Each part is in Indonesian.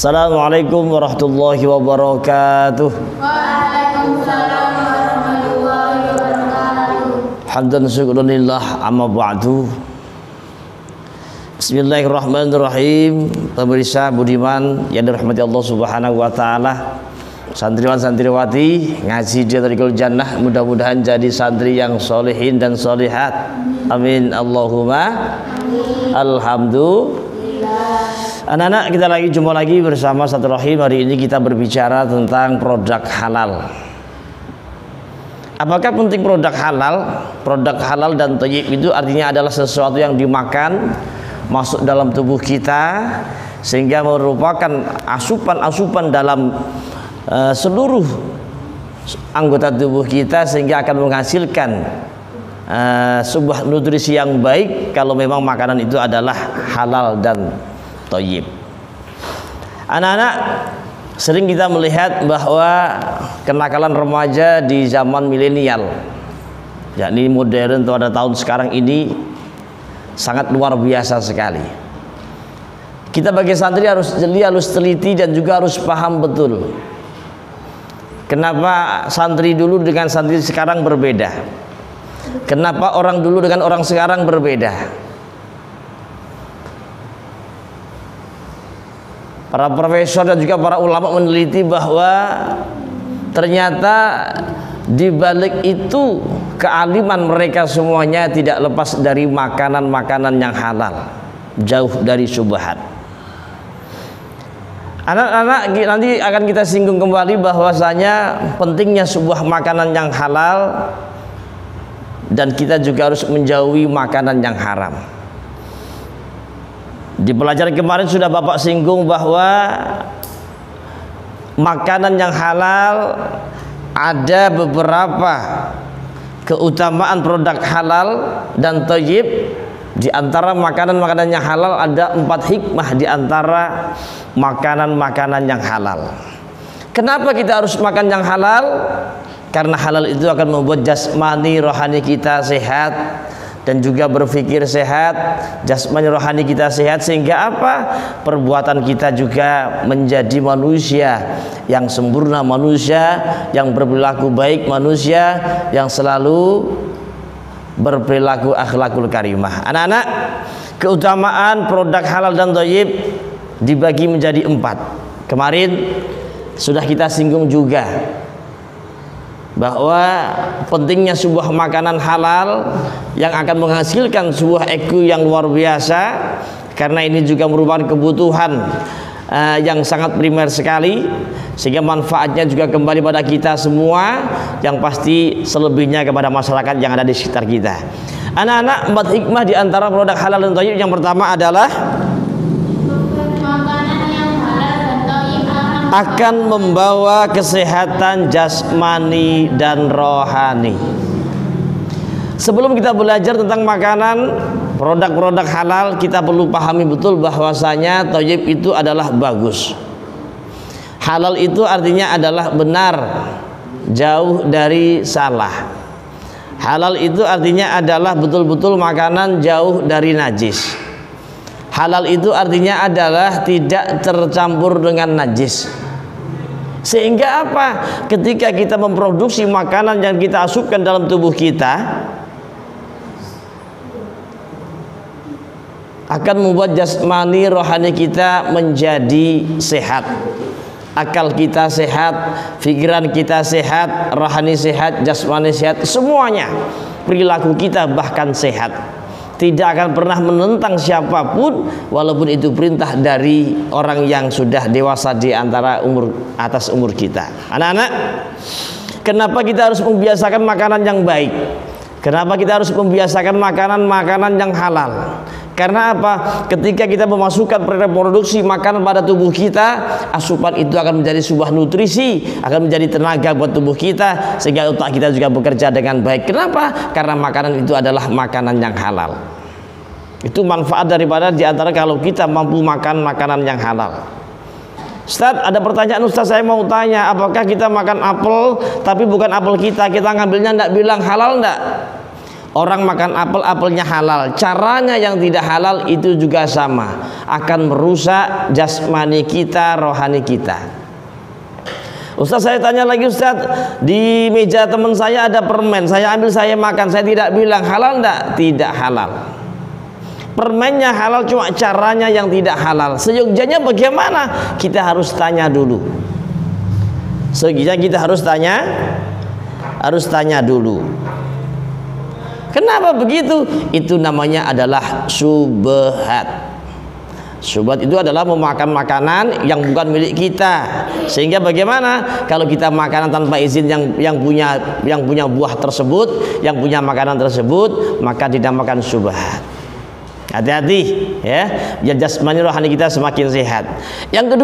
Assalamualaikum warahmatullahi wabarakatuh. Waalaikumsalam warahmatullahi wabarakatuh. Hamdan syukrunillah amma ba'du. Bismillahirrahmanirrahim. Pemirsa budiman yang dirahmati Allah Subhanahu wa taala, santriwan santriwati ngaji di Tariqul Jannah, mudah-mudahan jadi santri yang solehin dan solehat. Amin Allahumma alhamdulillah. Anak-anak, kita jumpa lagi bersama Satu Rahim. Hari ini kita berbicara tentang produk halal. Apakah penting produk halal? Produk halal dan thayyib itu artinya adalah sesuatu yang dimakan masuk dalam tubuh kita sehingga merupakan asupan-asupan dalam seluruh anggota tubuh kita sehingga akan menghasilkan sebuah nutrisi yang baik kalau memang makanan itu adalah halal dan thayyib. Anak-anak, sering kita melihat bahwa kenakalan remaja di zaman milenial, yakni modern pada tahun sekarang ini, sangat luar biasa sekali. Kita bagi santri harus jeli, harus teliti dan juga harus paham betul kenapa santri dulu dengan santri sekarang berbeda, kenapa orang dulu dengan orang sekarang berbeda. Para profesor dan juga para ulama meneliti bahwa ternyata di balik itu kealiman mereka semuanya tidak lepas dari makanan-makanan yang halal, jauh dari syubhat. Anak-anak, nanti akan kita singgung kembali bahwasanya pentingnya sebuah makanan yang halal dan kita juga harus menjauhi makanan yang haram. Di pelajaran kemarin sudah Bapak singgung bahwa makanan yang halal ada beberapa keutamaan produk halal dan thayyib. Di antara makanan-makanan yang halal ada 4 hikmah di antara makanan-makanan yang halal. Kenapa kita harus makan yang halal? Karena halal itu akan membuat jasmani rohani kita sehat dan juga berpikir sehat, jasmani rohani kita sehat, sehingga apa? Perbuatan kita juga menjadi manusia yang sempurna, manusia yang berperilaku baik, manusia yang selalu berperilaku akhlakul karimah. Anak-anak, keutamaan produk halal dan thayyib dibagi menjadi 4. Kemarin sudah kita singgung juga bahwa pentingnya sebuah makanan halal yang akan menghasilkan sebuah EQ yang luar biasa, karena ini juga merupakan kebutuhan yang sangat primer sekali, sehingga manfaatnya juga kembali pada kita semua, yang pasti selebihnya kepada masyarakat yang ada di sekitar kita. Anak-anak, 4 hikmah di antara produk halal dan thayyib. Yang pertama adalah akan membawa kesehatan jasmani dan rohani. Sebelum kita belajar tentang makanan, produk-produk halal, kita perlu pahami betul bahwasanya thayyib itu adalah bagus. Halal itu artinya adalah benar, jauh dari salah. Halal itu artinya adalah betul-betul makanan jauh dari najis. Halal itu artinya adalah tidak tercampur dengan najis. Sehingga apa? Ketika kita memproduksi makanan yang kita asupkan dalam tubuh kita, akan membuat jasmani rohani kita menjadi sehat. Akal kita sehat, pikiran kita sehat, rohani sehat, jasmani sehat, semuanya. Perilaku kita bahkan sehat. Tidak akan pernah menentang siapapun, walaupun itu perintah dari orang yang sudah dewasa di antara atas umur kita. Anak-anak, kenapa kita harus membiasakan makanan yang baik? Kenapa kita harus membiasakan makanan-makanan yang halal? Karena apa? Ketika kita memasukkan produksi makanan pada tubuh kita, asupan itu akan menjadi sebuah nutrisi, akan menjadi tenaga buat tubuh kita, sehingga otak kita juga bekerja dengan baik. Kenapa? Karena makanan itu adalah makanan yang halal. Itu manfaat daripada diantara kalau kita mampu makan makanan yang halal. Ustaz, ada pertanyaan Ustaz, saya mau tanya, apakah kita makan apel tapi bukan apel kita ngambilnya enggak bilang halal enggak? Orang makan apel, apelnya halal, caranya yang tidak halal itu juga sama, akan merusak jasmani kita, rohani kita. Ustaz, saya tanya lagi Ustaz, di meja teman saya ada permen, saya ambil, saya makan, saya tidak bilang halal enggak? Tidak halal. Permennya halal, cuma caranya yang tidak halal. Seyogjanya bagaimana? Kita harus tanya dulu. Seyogjanya kita harus tanya dulu. Kenapa begitu? Itu namanya adalah syubhat. Syubhat itu adalah memakan makanan yang bukan milik kita. Sehingga bagaimana? Kalau kita makanan tanpa izin yang punya buah tersebut, yang punya makanan tersebut, maka dinamakan syubhat. Hati-hati ya, biar jasmani rohani kita semakin sehat. Yang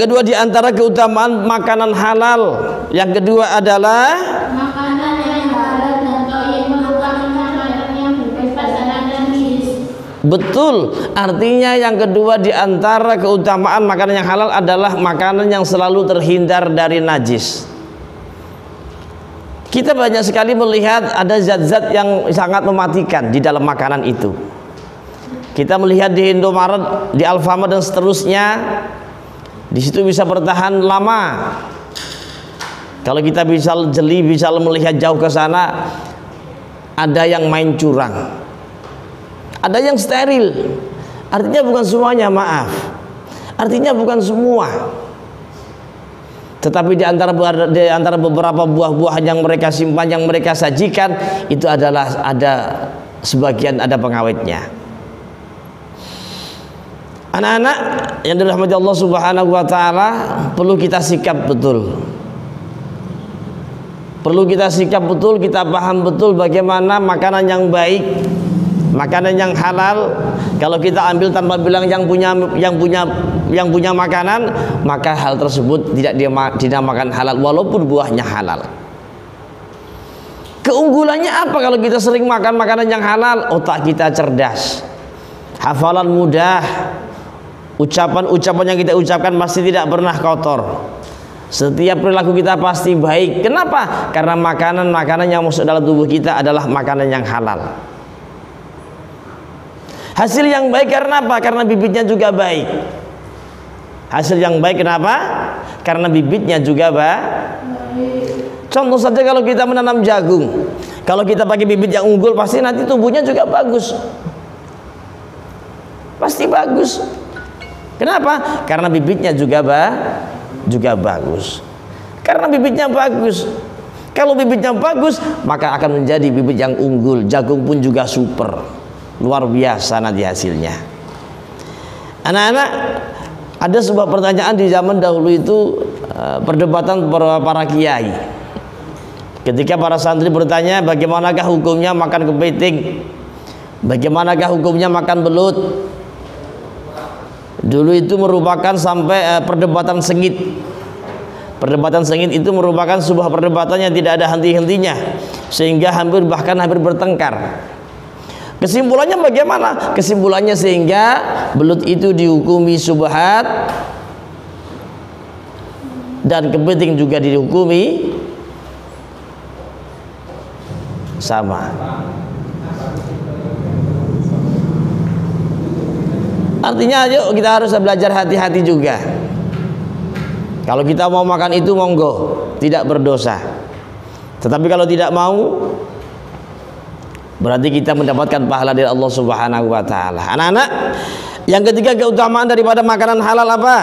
kedua di antara keutamaan makanan halal, yang kedua adalah Makanan yang halal dan thayyib merupakan makanan yang bebas dan najis. betul. Artinya yang kedua di antara keutamaan makanan yang halal adalah makanan yang selalu terhindar dari najis. Kita banyak sekali melihat ada zat-zat yang sangat mematikan di dalam makanan itu. Kita melihat di Indomaret, di Alfamart dan seterusnya, di situ bisa bertahan lama. Kalau kita bisa jeli, bisa melihat jauh ke sana, ada yang main curang, ada yang steril. Artinya bukan semuanya, maaf. Artinya bukan semua. Tetapi di antara beberapa buah-buahan yang mereka simpan, yang mereka sajikan, itu adalah ada sebagian ada pengawetnya. Anak-anak yang dirahmati Allah Subhanahu wa taala, perlu kita sikap betul. Perlu kita sikap betul, kita paham betul bagaimana makanan yang baik, makanan yang halal. Kalau kita ambil tanpa bilang yang punya makanan, maka hal tersebut tidak dinamakan halal walaupun buahnya halal. Keunggulannya apa kalau kita sering makan makanan yang halal? Otak kita cerdas, hafalan mudah, ucapan-ucapan yang kita ucapkan pasti tidak pernah kotor. Setiap perilaku kita pasti baik. Kenapa? Karena makanan-makanan yang masuk dalam tubuh kita adalah makanan yang halal. Hasil yang baik karena apa? Karena bibitnya juga baik. Hasil yang baik kenapa? Karena bibitnya juga baik. Contoh saja kalau kita menanam jagung, kalau kita pakai bibit yang unggul, pasti nanti tumbuhnya juga bagus. Pasti bagus. Kenapa? Karena bibitnya juga bagus. Karena bibitnya bagus. Kalau bibitnya bagus, maka akan menjadi bibit yang unggul. Jagung pun juga super. Luar biasa nanti hasilnya. Anak-anak, ada sebuah pertanyaan di zaman dahulu itu, perdebatan para kiai. Ketika para santri bertanya, bagaimanakah hukumnya makan kepiting? Bagaimanakah hukumnya makan belut? Dulu itu merupakan sampai perdebatan sengit. Perdebatan sengit itu merupakan sebuah perdebatan yang tidak ada henti-hentinya, sehingga hampir bertengkar. Kesimpulannya bagaimana? Kesimpulannya sehingga belut itu dihukumi syubhat dan kepiting juga dihukumi sama. Artinya ayo kita harus belajar hati-hati juga. Kalau kita mau makan itu monggo, tidak berdosa. Tetapi kalau tidak mau, berarti kita mendapatkan pahala dari Allah Subhanahu wa taala. Anak-anak, yang ketiga keutamaan daripada makanan halal apa?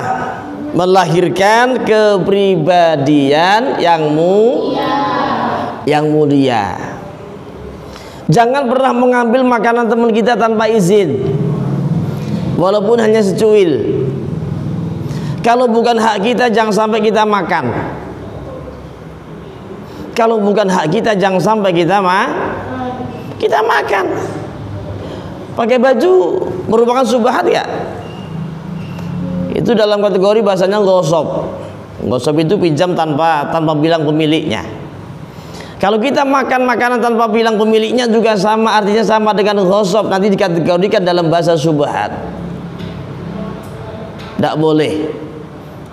Melahirkan kepribadian yang mulia. Jangan pernah mengambil makanan teman kita tanpa izin, walaupun hanya secuil. Kalau bukan hak kita, jangan sampai kita makan. Kalau bukan hak kita, jangan sampai kita makan. Pakai baju merupakan syubhat ya? Itu dalam kategori bahasanya gosop. Gosop itu pinjam tanpa bilang pemiliknya. Kalau kita makan makanan tanpa bilang pemiliknya juga sama, artinya sama dengan gosop. Nanti dikategorikan dalam bahasa syubhat. Tidak boleh.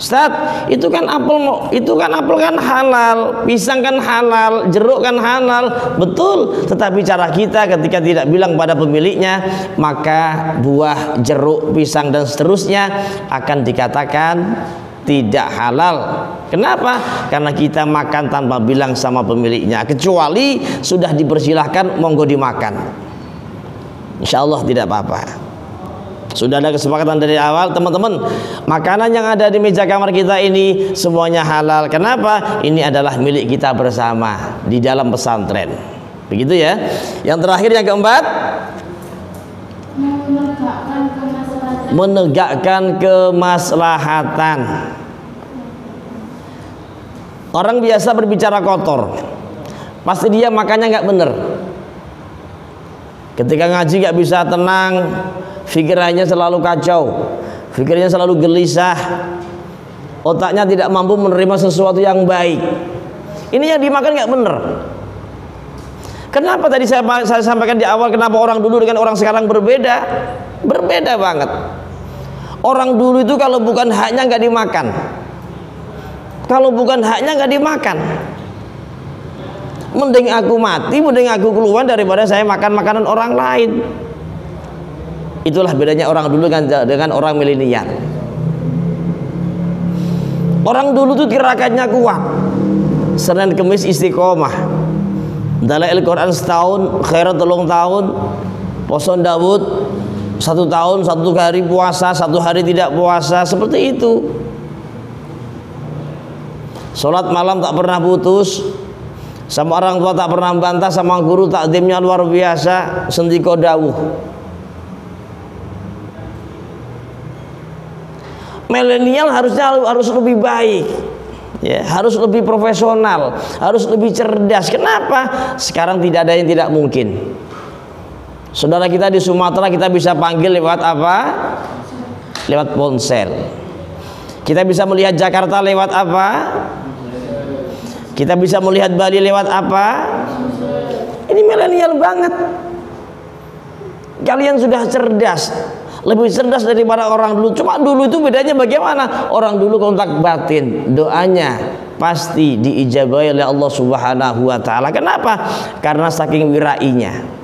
Ustaz, itu kan apel kan halal, pisang kan halal, jeruk kan halal. Betul, tetapi cara kita ketika tidak bilang pada pemiliknya, maka buah, jeruk, pisang dan seterusnya akan dikatakan tidak halal. Kenapa? Karena kita makan tanpa bilang sama pemiliknya, kecuali sudah dipersilahkan monggo dimakan. Insya Allah tidak apa-apa. Sudah ada kesepakatan dari awal, teman-teman. Makanan yang ada di meja kamar kita ini semuanya halal. Kenapa? Ini adalah milik kita bersama di dalam pesantren. Begitu ya. Yang terakhir, yang keempat, menegakkan kemaslahatan. Orang biasa berbicara kotor, pasti dia makannya nggak bener. Ketika ngaji nggak bisa tenang, pikirannya selalu kacau, pikirannya selalu gelisah, otaknya tidak mampu menerima sesuatu yang baik. Ini yang dimakan nggak bener. Kenapa tadi saya sampaikan di awal, kenapa orang dulu dengan orang sekarang berbeda? Berbeda banget. Orang dulu itu kalau bukan haknya nggak dimakan, kalau bukan haknya nggak dimakan. Mending aku mati, mending aku keluar daripada saya makan makanan orang lain. Itulah bedanya orang dulu dengan orang milenial. Orang dulu tuh tirakannya kuat, Senin Kemis istiqomah, dalail Quran setahun, khairat 3 tahun, poso Daud 1 tahun, 1 hari puasa, 1 hari tidak puasa, seperti itu. Sholat malam tak pernah putus, sama orang tua tak pernah bantah, sama guru takdimnya luar biasa, sendiko dawuh. Milenial harus lebih baik, ya, harus lebih profesional, harus lebih cerdas. Kenapa? Sekarang tidak ada yang tidak mungkin. Saudara kita di Sumatera kita bisa panggil lewat apa? Lewat ponsel. Kita bisa melihat Jakarta lewat apa? Kita bisa melihat Bali lewat apa? Ini milenial banget. Kalian sudah cerdas, lebih cerdas daripada orang dulu. Cuma dulu itu bedanya bagaimana? Orang dulu kontak batin, doanya pasti diijabahi oleh Allah Subhanahu wa taala. Kenapa? Karena saking wirainya.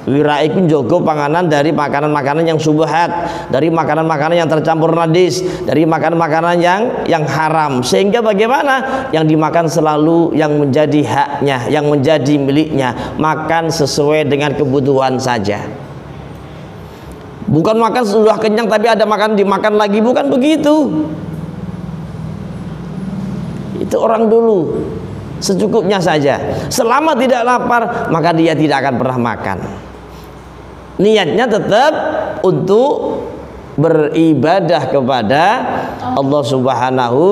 Wirai pun jogo panganan dari makanan-makanan yang subhat, dari makanan-makanan yang tercampur najis, dari makanan-makanan yang haram. Sehingga bagaimana? Yang dimakan selalu yang menjadi haknya, yang menjadi miliknya. Makan sesuai dengan kebutuhan saja. Bukan makan sudah kenyang tapi ada makan dimakan lagi, bukan begitu. Itu orang dulu, secukupnya saja. Selama tidak lapar maka dia tidak akan pernah makan. Niatnya tetap untuk beribadah kepada Allah Subhanahu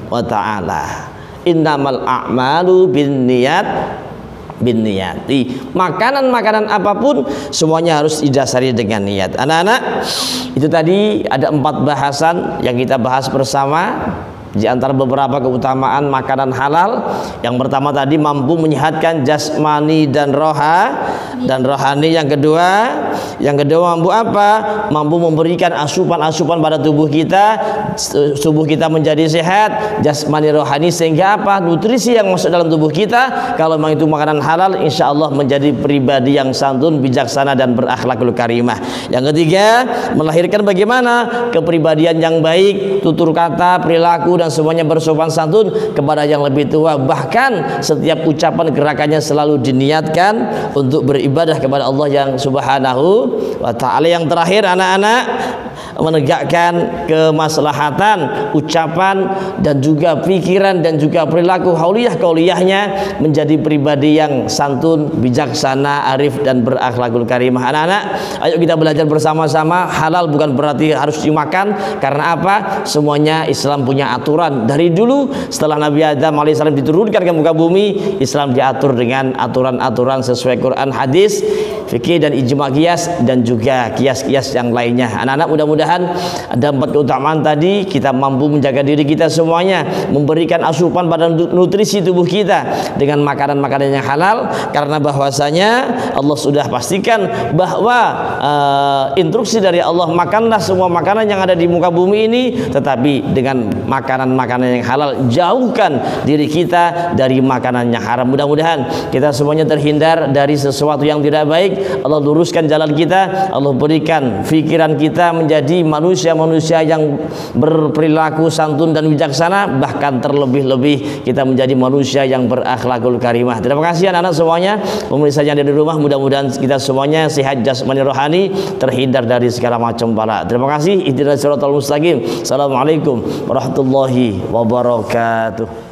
wa ta'ala. Innamal a'malu binniyati. Makanan-makanan apapun semuanya harus didasari dengan niat. Anak-anak, itu tadi ada 4 bahasan yang kita bahas bersama. Di antara beberapa keutamaan makanan halal, yang pertama tadi mampu menyehatkan jasmani dan rohani. Yang kedua mampu apa? Mampu memberikan asupan-asupan pada tubuh kita menjadi sehat jasmani rohani, sehingga apa? Nutrisi yang masuk dalam tubuh kita kalau memang itu makanan halal, insya Allah menjadi pribadi yang santun, bijaksana dan berakhlakul karimah. Yang ketiga, melahirkan bagaimana? Kepribadian yang baik, tutur kata, perilaku dan semuanya bersopan santun kepada yang lebih tua. Bahkan setiap ucapan gerakannya selalu diniatkan untuk beribadah kepada Allah yang Subhanahu wa ta'ala. Yang terakhir, anak-anak, menegakkan kemaslahatan ucapan dan juga pikiran dan juga perilaku hauliyah kauliyahnya menjadi pribadi yang santun, bijaksana, arif dan berakhlakul karimah. Anak-anak, ayo kita belajar bersama-sama. Halal bukan berarti harus dimakan. Karena apa? Semuanya Islam punya aturan. Dari dulu setelah Nabi Adam alaihissalam diturunkan ke muka bumi, Islam diatur dengan aturan-aturan sesuai Quran hadis. fikih dan ijma qiyas dan juga qiyas-qiyas yang lainnya. Anak-anak, mudah-mudahan ada 4 keutamaan tadi kita mampu menjaga diri kita semuanya, memberikan asupan pada nutrisi tubuh kita dengan makanan-makanan yang halal, karena bahwasanya Allah sudah pastikan bahwa instruksi dari Allah, makanlah semua makanan yang ada di muka bumi ini, tetapi dengan makanan-makanan yang halal, jauhkan diri kita dari makanan yang haram. Mudah-mudahan kita semuanya terhindar dari sesuatu yang tidak baik. Allah luruskan jalan kita, Allah berikan pikiran kita menjadi manusia-manusia yang berperilaku santun dan bijaksana, bahkan terlebih-lebih kita menjadi manusia yang berakhlakul karimah. Terima kasih anak-anak semuanya, pemirsa yang ada di rumah, mudah-mudahan kita semuanya sehat jasmani rohani, terhindar dari segala macam bala. Terima kasih. Ihdinas siratal mustaqim. Assalamualaikum warahmatullahi wabarakatuh.